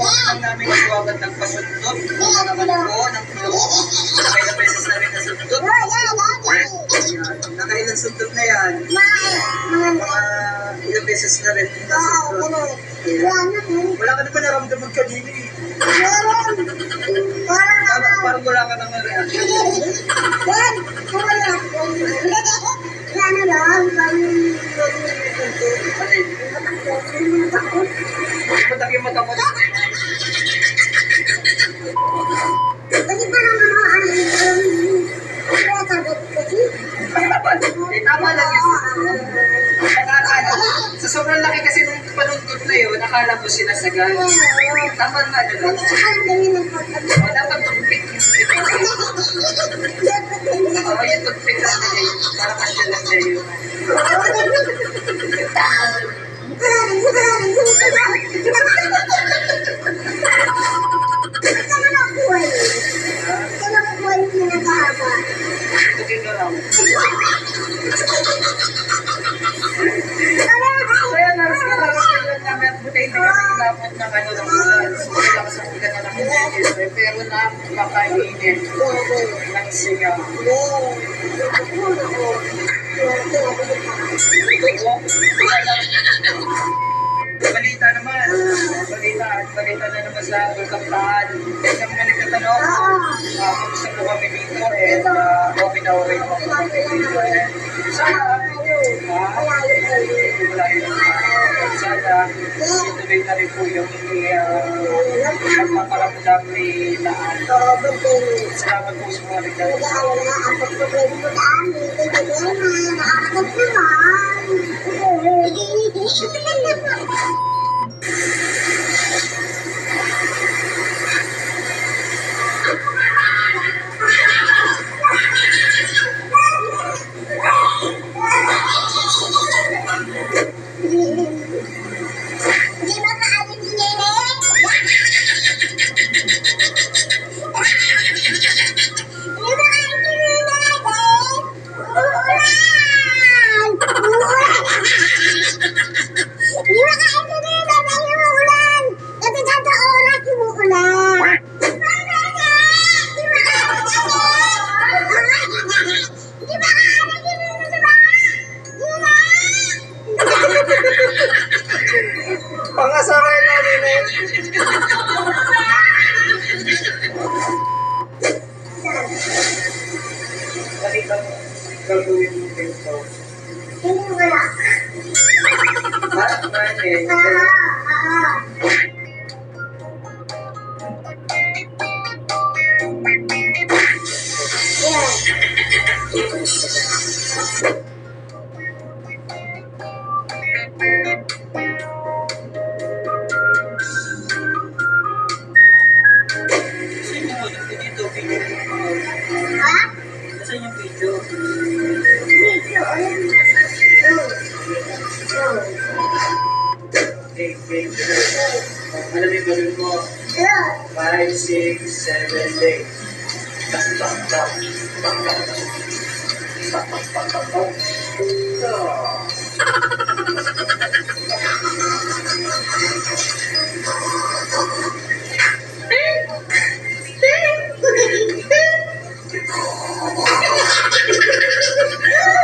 lang namin nasuwagan nagpasundot. Kung naman po, ng nakailang beses na rin nasundot. Nakailang sundot na yan. Mga ilang beses na rin nasundot. Wala ka na ba naramdaman kanina eh? Parang wala ka naman rin. Batak yung mata mo. Tama lang yun. Sa sobrang laki kasi nung panundot na yun, nakala mo sinasagal. Tama na lang. Dapat tugpik yung yung tugpik lang na yun. Para kasya lang na yun. Tugin ka lang. Kaya naras ka namin at buti hindi kami nilapot ng ano ng ulan. Wala ka sa ulan na namin. Pero napakainit ng siya. Balita naman. Balita na naman sa Kaptaan. Sa mga nagtatanong, kamusta po kami dito okay na okay naman po kami dito sana sana ituloy na rin po yung magpaparamdam ni Laan. Salamat po sa mga pangasaran namin eh. Balita mo, gagawin mo dito. Hindi wala. Bakit man eh? Saan yung video? Video? Okay. Alam yung balon mo? 5, 6, 7, 8. Tak.